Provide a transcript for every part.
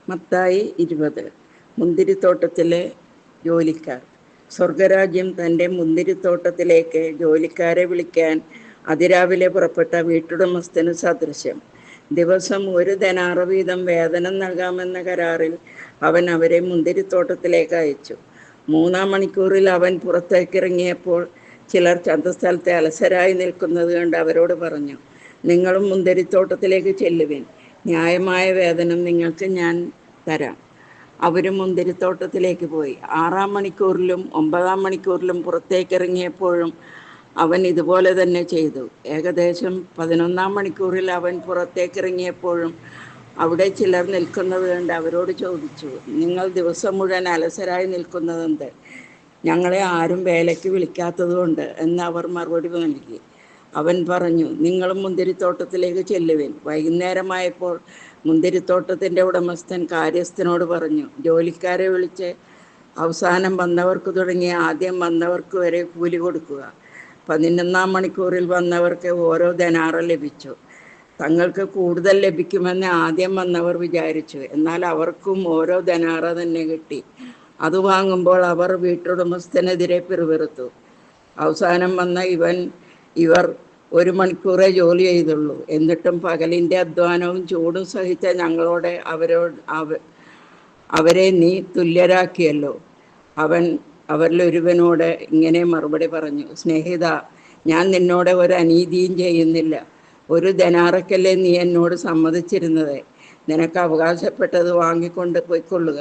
മത്തായി 20. മുന്തിരിത്തോട്ടത്തിലെ ജോലിക്കാർ. സ്വർഗരാജ്യം തൻ്റെ മുന്തിരിത്തോട്ടത്തിലേക്ക് ജോലിക്കാരെ വിളിക്കാൻ അതിരാവിലെ പുറപ്പെട്ട വീട്ടുടമസ്ഥന് സദൃശ്യം. ദിവസം 1 ദനാറ വീതം വേതനം നൽകാമെന്ന കരാറിൽ അവൻ അവരെ മുന്തിരിത്തോട്ടത്തിലേക്ക് അയച്ചു. 3-ാം മണിക്കൂറിൽ അവൻ പുറത്തേക്കിറങ്ങിയപ്പോൾ ചിലർ ചന്തസ്ഥലത്തെ അലസരായി നിൽക്കുന്നത് കണ്ട് അവരോട് പറഞ്ഞു, നിങ്ങളും മുന്തിരിത്തോട്ടത്തിലേക്ക് ചെല്ലുവിൻ, ന്യായമായ വേതനം നിങ്ങൾക്ക് ഞാൻ തരാം. അവരും മുന്തിരിത്തോട്ടത്തിലേക്ക് പോയി. 6-ാം മണിക്കൂറിലും 9-ാം മണിക്കൂറിലും പുറത്തേക്കിറങ്ങിയപ്പോഴും അവൻ ഇതുപോലെ തന്നെ ചെയ്തു. ഏകദേശം 11-ാം മണിക്കൂറിൽ അവൻ പുറത്തേക്കിറങ്ങിയപ്പോഴും അവിടെ ചിലർ നിൽക്കുന്നത് കണ്ട് അവരോട് ചോദിച്ചു, നിങ്ങൾ ദിവസം മുഴുവൻ അലസരായി നിൽക്കുന്നതെന്ത്? ഞങ്ങളെ ആരും വേലയ്ക്ക് വിളിക്കാത്തതുകൊണ്ട് എന്ന് അവർ മറുപടി നൽകി. അവൻ പറഞ്ഞു, നിങ്ങളും മുന്തിരിത്തോട്ടത്തിലേക്ക് ചെല്ലുവിൻ. വൈകുന്നേരമായപ്പോൾ മുന്തിരിത്തോട്ടത്തിൻ്റെ ഉടമസ്ഥൻ കാര്യസ്ഥനോട് പറഞ്ഞു, ജോലിക്കാരെ വിളിച്ച് അവസാനം വന്നവർക്ക് തുടങ്ങി ആദ്യം വന്നവർക്ക് വരെ കൂലി കൊടുക്കുക. 11-ാം മണിക്കൂറിൽ വന്നവർക്ക് ഓരോ ദനാറ ലഭിച്ചു. തങ്ങൾക്ക് കൂടുതൽ ലഭിക്കുമെന്ന് ആദ്യം വന്നവർ വിചാരിച്ചു, എന്നാൽ അവർക്കും ഓരോ ദനാറ തന്നെ കിട്ടി. അത് വാങ്ങുമ്പോൾ അവർ വീട്ടുടമസ്ഥനെതിരെ പിറുപിറുത്തു, അവസാനം വന്ന ഇവർ 1 മണിക്കൂറേ ജോലി ചെയ്തുള്ളൂ, എന്നിട്ടും പകലിൻ്റെ അധ്വാനവും ചൂടും സഹിച്ച ഞങ്ങളോട് അവരെ നീ തുല്യരാക്കിയല്ലോ. അവൻ അവരിലൊരുവനോട് ഇങ്ങനെ മറുപടി പറഞ്ഞു, സ്നേഹിത, ഞാൻ നിന്നോട് ഒരു അനീതിയും ചെയ്യുന്നില്ല. 1 ദനാറയ്ക്കല്ലേ നീ എന്നോട് സമ്മതിച്ചിരുന്നത്? നിനക്ക് അവകാശപ്പെട്ടത് വാങ്ങിക്കൊണ്ട് പോയിക്കൊള്ളുക.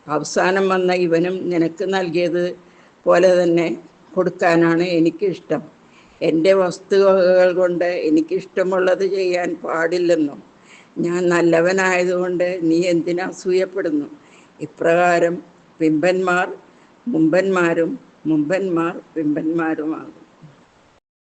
അവസാനം വന്ന ഇവനും നിനക്ക് നൽകിയത് പോലെ തന്നെ കൊടുക്കാനാണ് എനിക്കിഷ്ടം. എൻ്റെ വസ്തുവകകൾ കൊണ്ട് എനിക്കിഷ്ടമുള്ളത് ചെയ്യാൻ പാടില്ലെന്നോ? ഞാൻ നല്ലവനായതുകൊണ്ട് നീ എന്തിന് അസൂയപ്പെടുന്നു? ഇപ്രകാരം പിമ്പന്മാർ മുമ്പന്മാരും മുമ്പന്മാർ പിമ്പന്മാരുമാകും.